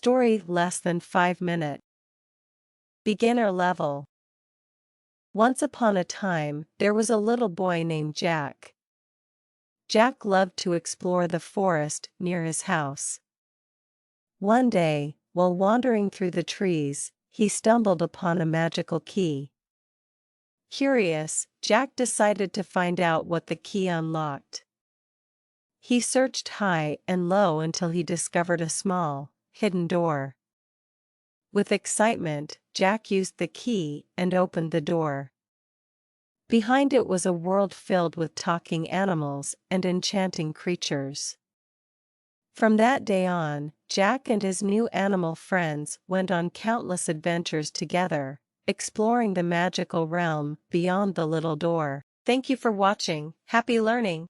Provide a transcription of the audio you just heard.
Story less than 5 minutes. Beginner level. Once upon a time, there was a little boy named Jack. Jack loved to explore the forest near his house. One day, while wandering through the trees, he stumbled upon a magical key. Curious, Jack decided to find out what the key unlocked. He searched high and low until he discovered a small, hidden door. With excitement, Jack used the key and opened the door. Behind it was a world filled with talking animals and enchanting creatures. From that day on, Jack and his new animal friends went on countless adventures together, exploring the magical realm beyond the little door. Thank you for watching. Happy learning!